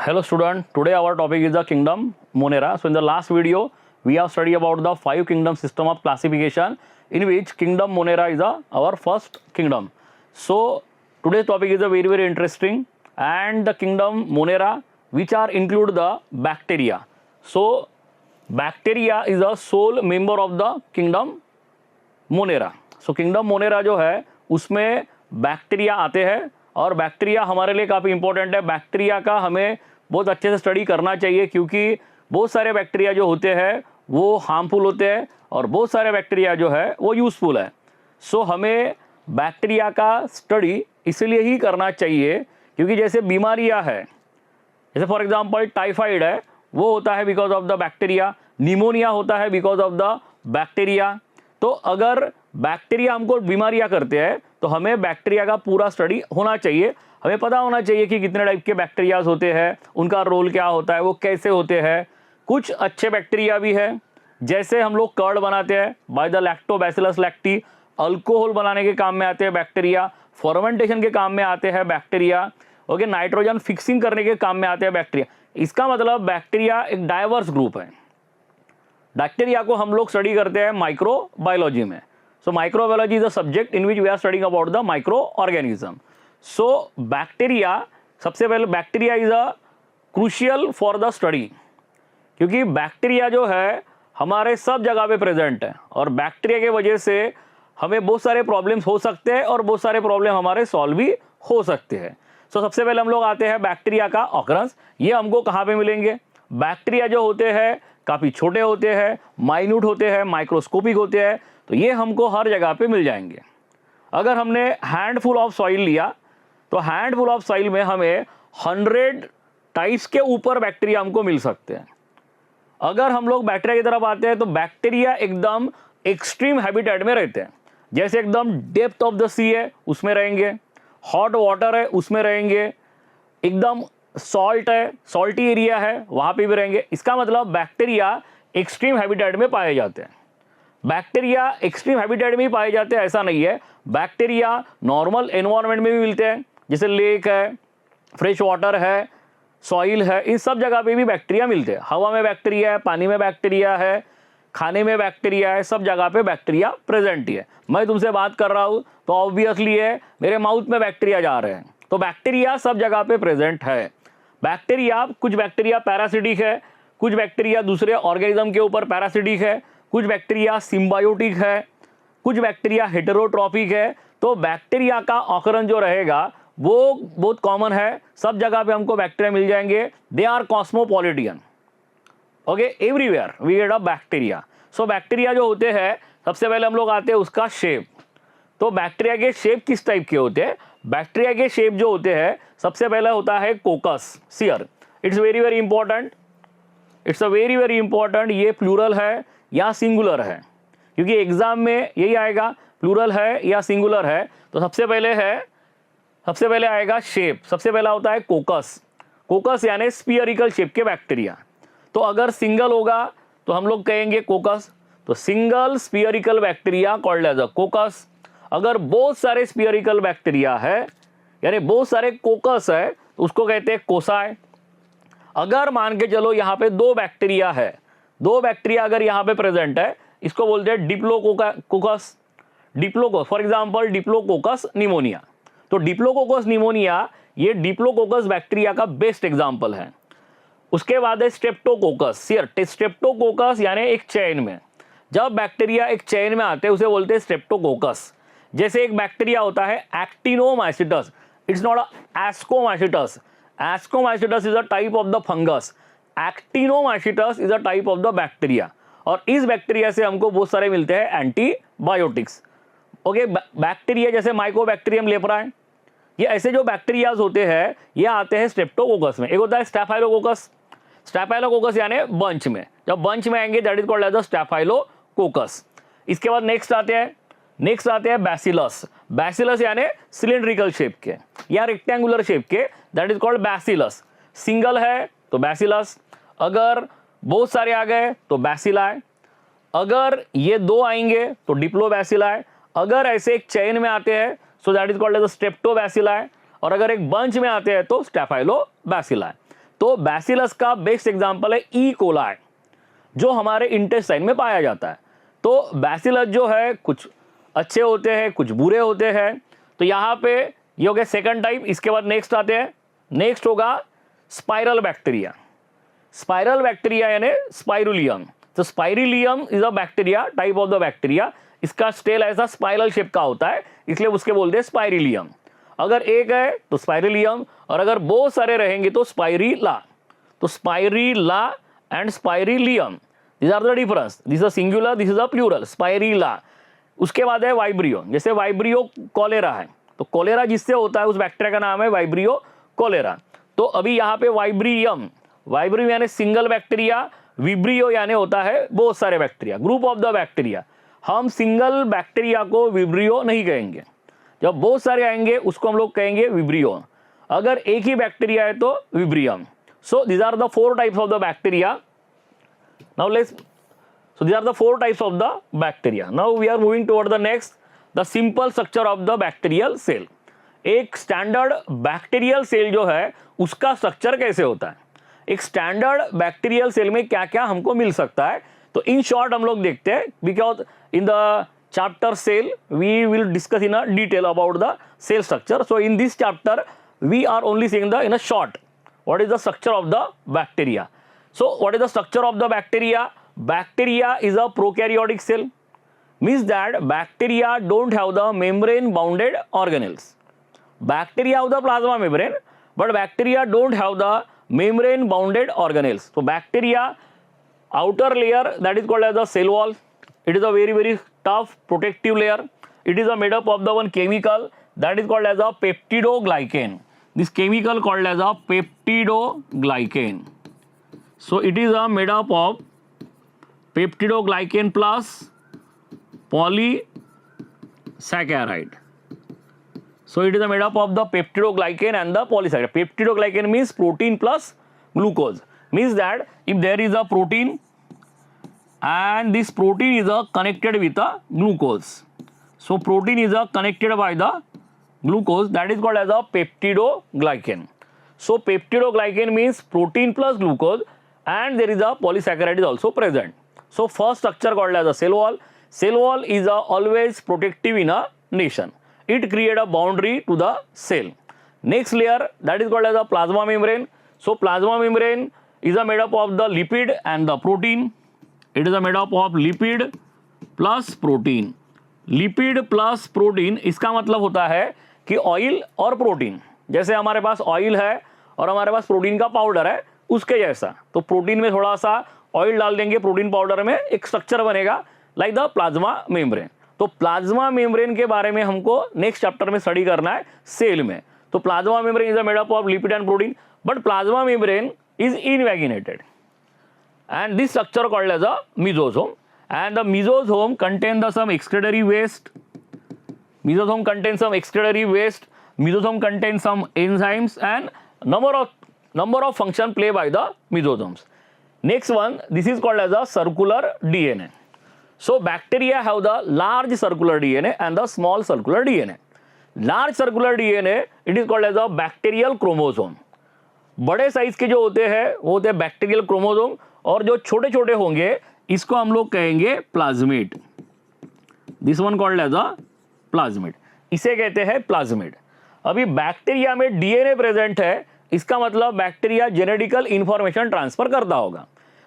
Hello student, today our topic is the kingdom Monera. So in the last video we have studied about the 5 kingdom system of classification in which kingdom Monera is our first kingdom. So today's topic is a very interesting, and the kingdom Monera which are include the bacteria. So bacteria is a sole member of the kingdom Monera. So kingdom Monera जो है उसमें bacteria आते हैं और bacteria हमारे लिए काफ़ी important है. बैक्टीरिया का हमें बहुत अच्छे से स्टडी करना चाहिए क्योंकि बहुत सारे बैक्टीरिया जो होते हैं वो हार्मफुल होते हैं और बहुत सारे बैक्टीरिया जो है वो यूज़फुल है. सो हमें बैक्टीरिया का स्टडी इसलिए ही करना चाहिए क्योंकि जैसे बीमारियां है, जैसे फॉर एग्जांपल टाइफाइड है, वो होता है because of the bacteria. Pneumonia होता है बिकॉज ऑफ द बैक्टीरिया. तो अगर बैक्टीरिया हमको बीमारियां करते हैं तो हमें बैक्टीरिया का पूरा स्टडी होना चाहिए. हमें पता होना चाहिए कि कितने टाइप के बैक्टीरियाज होते हैं, उनका रोल क्या होता है, वो कैसे होते हैं. कुछ अच्छे बैक्टीरिया भी है, जैसे हम लोग कर्ड बनाते हैं बाय द लैक्टोबैसिलस लैक्टी, अल्कोहल बनाने के काम में आते हैं बैक्टीरिया, फर्मेंटेशन के काम में आते हैं बैक्टीरिया, ओके, नाइट्रोजन फिक्सिंग करने के काम में आते हैं बैक्टीरिया. इसका मतलब बैक्टीरिया एक डाइवर्स ग्रुप है. बैक्टीरिया को हम लोग स्टडी करते हैं माइक्रोबायोलॉजी में. So microbiology is a subject in which we are studying about the micro organism. So bacteria, सबसे पहले bacteria is a crucial for the study क्योंकि बैक्टीरिया जो है हमारे सब जगह पे प्रेजेंट है और बैक्टीरिया के वजह से हमें बहुत सारे प्रॉब्लम्स हो सकते हैं और बहुत सारे प्रॉब्लम हमारे सॉल्व भी हो सकते हैं. सो सबसे पहले हम लोग आते हैं बैक्टीरिया का ऑकरेंस. ये हमको कहाँ पे मिलेंगे? बैक्टीरिया जो होते हैं काफ़ी छोटे होते हैं, माइन्यूट होते हैं, माइक्रोस्कोपिक होते हैं, तो ये हमको हर जगह पे मिल जाएंगे. अगर हमने हैंडफुल ऑफ सॉइल लिया तो हैंडफुल ऑफ सॉइल में हमें 100 टाइप्स के ऊपर बैक्टीरिया हमको मिल सकते हैं. अगर हम लोग बैक्टीरिया की तरफ आते हैं तो बैक्टीरिया एकदम एक्सट्रीम हैबिटेट में रहते हैं. जैसे एकदम डेप्थ ऑफ द सी है उसमें रहेंगे, हॉट वाटर है उसमें रहेंगे, एकदम सॉल्ट है, सॉल्टी एरिया है वहाँ पे भी रहेंगे. इसका मतलब बैक्टीरिया एक्सट्रीम हैबिटेट में पाए जाते हैं. बैक्टीरिया एक्सट्रीम हैबिटेट में ही पाए जाते हैं ऐसा नहीं है. बैक्टीरिया नॉर्मल एनवायरनमेंट में भी मिलते हैं, जैसे लेक है, फ्रेश वाटर है, सॉइल है, इन सब जगह पे भी बैक्टीरिया मिलते हैं. हवा में बैक्टीरिया है, पानी में बैक्टीरिया है, खाने में बैक्टीरिया है, सब जगह पे बैक्टीरिया प्रेजेंट ही है. मैं तुमसे बात कर रहा हूँ तो ऑब्वियसली है मेरे माउथ में बैक्टीरिया जा रहे हैं, तो बैक्टीरिया सब जगह पे प्रेजेंट है. बैक्टीरिया, कुछ बैक्टीरिया पैरासिटिक है, कुछ बैक्टीरिया दूसरे ऑर्गेनिज्म के ऊपर पैरासिटिक है, कुछ बैक्टीरिया सिम्बायोटिक है, कुछ बैक्टीरिया हेटेरोट्रॉपिक है. तो बैक्टीरिया का ऑकरेंस जो रहेगा वो बहुत कॉमन है, सब जगह पे हमको बैक्टीरिया मिल जाएंगे. They are cosmopolitan, okay, everywhere we get a bacteria. So bacteria जो होते हैं सबसे पहले हम लोग आते हैं उसका शेप. तो बैक्टीरिया के शेप किस टाइप के होते हैं? बैक्टीरिया के शेप जो होते हैं सबसे पहले होता है कोकस सियर. It's very important, it's a very important. ये प्लूरल है या सिंगुलर है, क्योंकि एग्जाम में यही आएगा प्लूरल है या सिंगुलर है. तो सबसे पहले आएगा शेप. सबसे पहला होता है कोकस. कोकस यानी स्फीयरिकल शेप के बैक्टीरिया. तो अगर सिंगल होगा तो हम लोग कहेंगे कोकस, तो single spherical bacteria called as a coccus. अगर बहुत सारे स्फीयरिकल बैक्टीरिया है यानी बहुत सारे कोकस है तो उसको कहते हैं कोसाई. अगर मान के चलो यहाँ पे 2 बैक्टीरिया है, 2 बैक्टीरिया अगर यहाँ पे प्रेजेंट है, इसको बोलते हैं diplococcus. Diplococcus, for example diplococcus pneumonia. तो डिप्लोकोकस निमोनिया ये डिप्लोकोकस बैक्टीरिया का बेस्ट एग्जांपल है. उसके बाद है स्ट्रेप्टोकोकस. स्ट्रेप्टोकोकस यानी एक चेन में, जब बैक्टीरिया एक चेन में आते हैं उसे बोलते हैं स्ट्रेप्टोकोकस. जैसे एक बैक्टीरिया होता है actinomycetes, it's not ascomycetes. Ascomycetes is a type of the fungus, actinomycetes is a type of the bacteria. और इस बैक्टीरिया से हमको बहुत सारे मिलते हैं एंटीबायोटिक्स. ओके, बैक्टीरिया जैसे माइकोबैक्टीरियम लेप्राई, ये ऐसे जो बैक्टीरियाज होते हैं ये आते हैं स्ट्रेप्टोकोकस में. एक होता है स्टैफाइलोकोकस. स्टैफाइलोकोकस यानी बंच में, जब बंच में आएंगे that is called as a staphylococcus. इसके बाद नेक्स्ट आते हैं बैसिलस. बैसिलस यानी सिलिंड्रिकल शेप के या रेक्टेंगुलर शेप के, that is called bacillus. Single है तो बैसिलस, अगर बहुत सारे आ गए तो बैसिलाई, अगर ये 2 आएंगे तो डिप्लोबैसिलाई, अगर ऐसे एक चेन में आते हैं so that is called as streptobacilli, और अगर एक बंच में आते हैं तो स्टैफाइलोबैसिलाई. तो बैसिलस का बेस्ट एग्जाम्पल है ई कोलाई, जो हमारे इंटेस्टाइन में पाया जाता है। तो बैसिलस जो है कुछ अच्छे होते हैं, कुछ बुरे होते हैं। तो यहाँ पे ये हो गया सेकंड टाइप। इसके बाद नेक्स्ट आते हैं, नेक्स्ट होगा स्पाइरल बैक्टीरिया। स्पाइरल बैक्टीरिया यानी स्पाइरुलियम। तो spirillum is a bacteria, type of the bacteria. इसका स्टेल ऐसा स्पाइरल शेप का होता है, इसलिए उसके बोलते हैं स्पाइरिलियम। अगर एक है तो स्पाइरिलियम, और अगर बहुत सारे रहेंगे तो स्पाइरिला। तो spirilla and spirillum, this are the difference. This is singular, this is a plural, spirilla. उसके बाद है वाइब्रियो। जैसे वाइब्रियो कॉलेरा है, तो कॉलेरा जिससे होता है उस बैक्टीरिया का नाम है वाइब्रियो कॉलेरा। तो अभी यहाँ पे वाइब्रियम, वाइब्रियम यानी सिंगल बैक्टीरिया, विब्रियो यानी होता है बहुत सारे bacteria, group of the bacteria. हम सिंगल बैक्टीरिया को विब्रियो नहीं कहेंगे, जब बहुत सारे आएंगे उसको हम लोग कहेंगे विब्रियो। अगर एक ही बैक्टीरिया है तो vibrio. So these are the 4 types of the bacteria. Now let's, so these are the 4 types of the bacteria. Now we are moving toward the next, the simple structure of the bacterial cell. एक standard bacterial cell जो है उसका structure कैसे होता है, एक standard bacterial cell में क्या क्या हमको मिल सकता है। तो इन शॉर्ट हम लोग देखते हैं, because in the chapter cell we will discuss in a detail about the cell structure. So in this chapter we are only seeing the in a short what is the structure of the bacteria. So what is the structure of the bacteria? Bacteria is a prokaryotic cell, means that bacteria don't have the membrane bounded organelles. Bacteria have the plasma membrane, but bacteria don't have the membrane bounded organelles. So bacteria outer layer, that is called as the cell wall. It is a very tough protective layer. It is made up of the one chemical that is called as a peptidoglycan. This chemical called as a peptidoglycan. So it is made up of peptidoglycan plus polysaccharide. So it is made up of the peptidoglycan and the polysaccharide. Peptidoglycan means protein plus glucose. Means that if there is a protein and this protein is connected with a glucose. So protein is connected by the glucose, that is called as a peptidoglycan. So peptidoglycan means protein plus glucose, and there is a polysaccharide is also present. So first structure called as a cell wall. Cell wall is always protective in a nation. It create a boundary to the cell. Next layer, that is called as a plasma membrane. So plasma membrane is made up of the lipid and the protein. It is made up of lipid plus protein. Lipid plus protein, इसका मतलब होता है कि oil और protein, जैसे हमारे पास oil है और हमारे पास प्रोटीन का पाउडर है उसके जैसा। तो प्रोटीन में थोड़ा सा ऑयल डाल देंगे, प्रोटीन पाउडर में एक स्ट्रक्चर बनेगा लाइक द प्लाज्मा मेम्ब्रेन। तो प्लाज्मा मेम्ब्रेन के बारे में हमको नेक्स्ट चैप्टर में स्टडी करना है सेल में। तो plasma membrane is made up of lipid and protein, but plasma membrane is invaginated and this structure called as a mesosome, and the mesosome contain the some excretory waste. Mesosome contains some excretory waste. Mesosome contains some enzymes and number of function play by the mesosomes. Next one, this is called as a circular DNA. So bacteria have the large circular DNA and the small circular DNA. Large circular DNA, it is called as a bacterial chromosome. बड़े size के जो होते हैं वो होते हैं bacterial chromosome, और जो छोटे छोटे होंगे इसको हम लोग कहेंगे plasmid. This one called as a plasmid, इसे कहते हैं प्लाज्मिड. अभी बैक्टीरिया में डीएनए प्रेजेंट है, इसका मतलब बैक्टीरिया जेनेटिकल इंफॉर्मेशन ट्रांसफर करता होगा.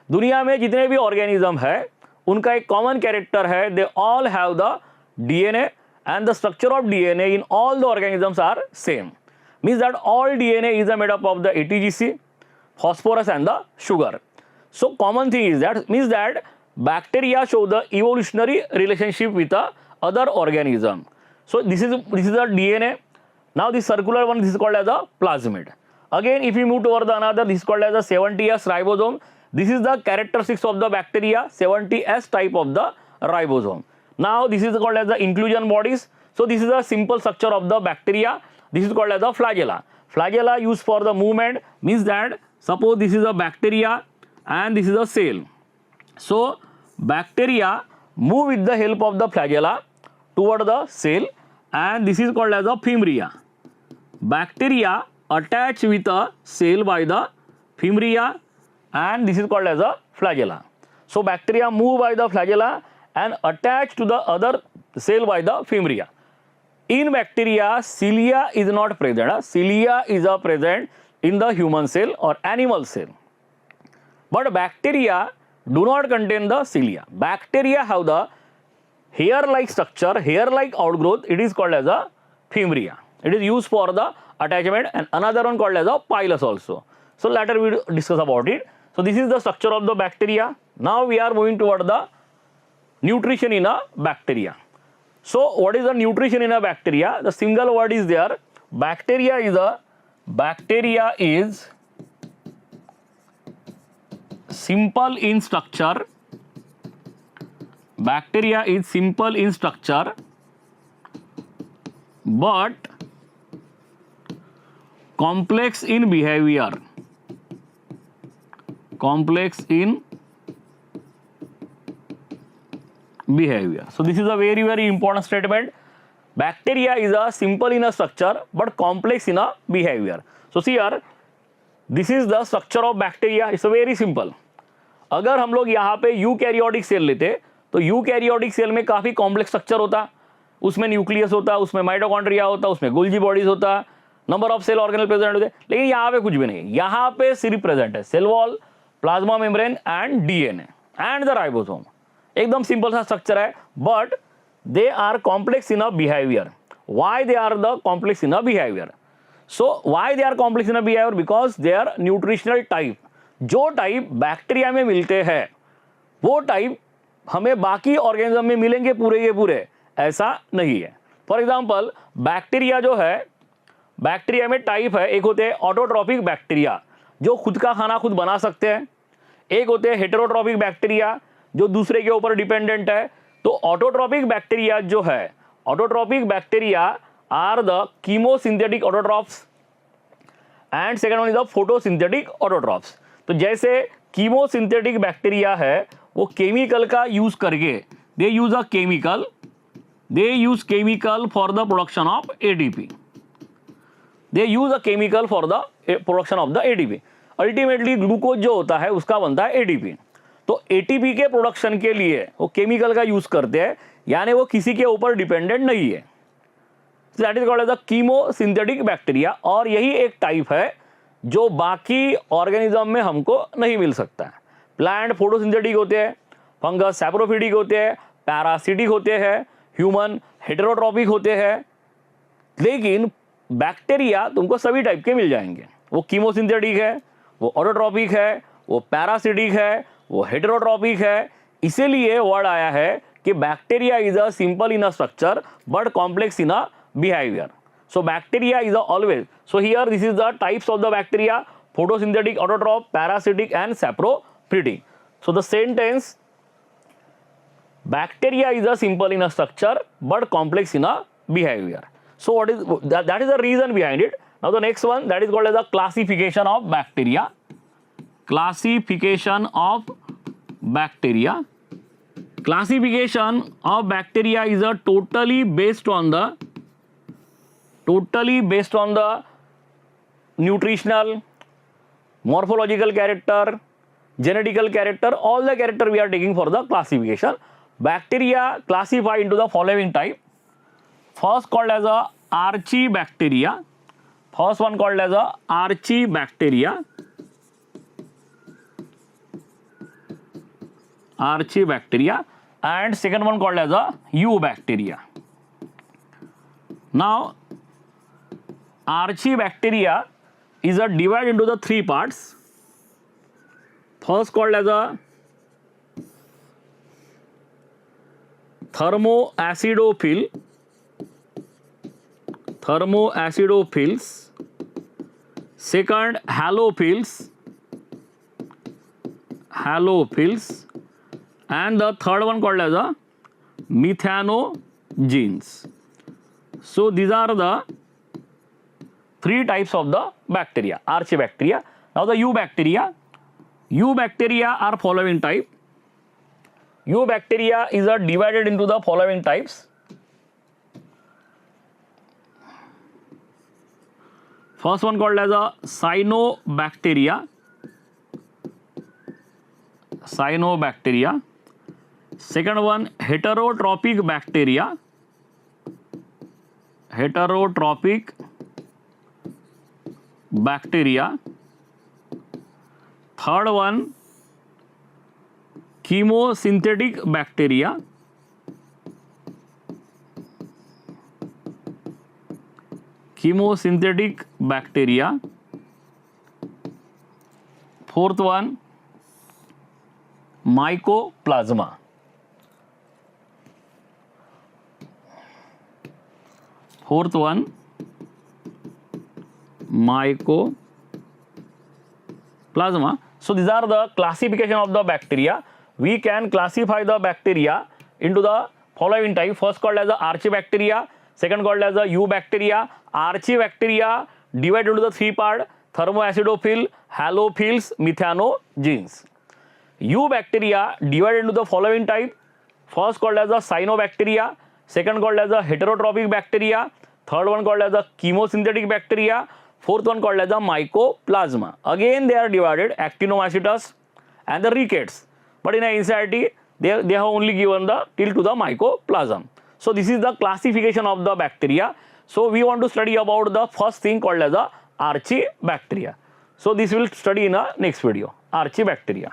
दुनिया में जितने भी ऑर्गेनिज्म है उनका एक कॉमन कैरेक्टर है, they all have the DNA and the structure of DNA in all the organisms are same. Means that all DNA is made up of the ATGC, phosphorus and the sugar. So common thing is that, means that bacteria show the evolutionary relationship with the other organism. So this is the DNA. Now this circular one, this is called as a plasmid. Again if we move toward the another, this is called as a 70S ribosome. This is the characteristics of the bacteria, 70S type of the ribosome. Now this is called as the inclusion bodies. So this is a simple structure of the bacteria. This is called as the flagella. Flagella used for the movement, means that suppose this is a bacteria and this is a cell. So bacteria move with the help of the flagella toward the cell, and this is called as a fimbria. Bacteria attach with a cell by the Fimbria, and this is called as a flagella. So bacteria move by the flagella and attach to the other cell by the fimbria. In bacteria, cilia is not present. Cilia is present in the human cell or animal cell. But bacteria do not contain the cilia. Bacteria have the hair-like structure, hair-like outgrowth. It is called as a fimbria. It is used for the attachment, and another one called as a pilus also. So later we will discuss about it. So this is the structure of the bacteria. Now we are moving toward the nutrition in a bacteria. So what is the nutrition in a bacteria? The single word is there. Bacteria is simple in structure. Bacteria is simple in structure, but complex in behavior. Complex in behavior. So this is a very, very important statement. Bacteria is a simple in a structure but complex in a behavior. So see here, this is the structure of bacteria. It's a very simple. अगर हम लोग यहाँ पे eukaryotic cell लेते तो eukaryotic cell में काफ़ी complex structure होता, उसमें न्यूक्लियस होता, उसमें माइटोकॉन्ड्रिया होता, उसमें गोल्जी बॉडीज होता, number of cell organelle present होते, लेकिन यहाँ पे कुछ भी नहीं. यहाँ पे सिर्फ प्रेजेंट है cell wall, plasma membrane and DNA and the ribosome. एकदम सिंपल सा स्ट्रक्चर है, but they are complex in a behaviour. Why they are the complex in a behaviour? So why they are complex in a behaviour? Because they are nutritional type. जो type bacteria में मिलते हैं वो type हमें बाकी organism में मिलेंगे पूरे के पूरे, ऐसा नहीं है. फॉर एग्जाम्पल बैक्टीरिया जो है, बैक्टीरिया में टाइप है. एक होते हैं ऑटोट्रॉपिक बैक्टीरिया जो खुद का खाना खुद बना सकते हैं. एक होते हैं हेटेरोट्रॉपिक बैक्टीरिया जो दूसरे के ऊपर डिपेंडेंट है. तो ऑटोट्रॉपिक बैक्टीरिया जो है, autotrophic bacteria are the chemosynthetic autotrophs and second one is the photosynthetic autotrophs. तो जैसे कीमोसिंथेटिक बैक्टीरिया है वो केमिकल का यूज करके they use a chemical, they use chemical for the production of ATP. They use a chemical for the production of the ATP. Ultimately glucose जो होता है उसका बनता है एटीपी. तो एटीपी के प्रोडक्शन के लिए वो केमिकल का यूज करते हैं, यानी वो किसी के ऊपर डिपेंडेंट नहीं है. That is called as the chemosynthetic bacteria. और यही एक टाइप है जो बाकी ऑर्गेनिज्म में हमको नहीं मिल सकता है. प्लांट फोटोसिंथेटिक होते हैं, फंगस सैप्रोफिटिक होते हैं, पैरासिटिक होते हैं, ह्यूमन हेटेरोट्रॉपिक होते हैं, लेकिन बैक्टीरिया तुमको सभी टाइप के मिल जाएंगे. वो कीमोसिंथेटिक है, वो ऑटोट्रॉपिक है, वो पैरासिटिक है, वो हेटेरोट्रॉपिक है. इसीलिए वर्ड आया है कि bacteria is a simple in a structure but complex in a behaviour. So bacteria is always. So here this is the types of the bacteria: photosynthetic, autotroph, parasitic and saprophytic. So the sentence, bacteria is a simple in a structure but complex in a behavior. So what is that is the reason behind it. Now the next one, that is called as the classification of bacteria. Classification of bacteria. Classification of bacteria is a totally based on the nutritional, morphological character, genetical character, all the character we are taking for the classification. Bacteria classified into the following type. First called as a archibacteria. First one called as a archibacteria. Archibacteria. And second one called as a eubacteria. Now archibacteria is a divided into the three parts. First called as a thermoacidophils. Second halophils, and the third one called as a methanogens. So these are the three types of the bacteria, archibacteria. Now the eubacteria. Eubacteria are following type. Eubacteria is divided into the following types. First one called as a cyanobacteria. cyanobacteria. Second one, heterotrophic bacteria. Heterotrophic bacteria. Third one, chemosynthetic bacteria. Chemosynthetic bacteria. Fourth one, mycoplasma. Fourth one, mycoplasma. So these are the classification of the bacteria. We can classify the bacteria into the following type. First called as the archibacteria, second called as the eubacteria. Archibacteria divided into the three parts: thermoacidophile, halophils, methanogens. Eubacteria divided into the following type. First called as the cyanobacteria, second called as the heterotrophic bacteria, third one called as the chemosynthetic bacteria, fourth one called as the mycoplasma. Again they are divided: actinomycetes and the rickets. But in NCERT they have only given the till to the mycoplasm. So this is the classification of the bacteria. So we want to study about the first thing called as the archibacteria. So this will study in a next video, archibacteria.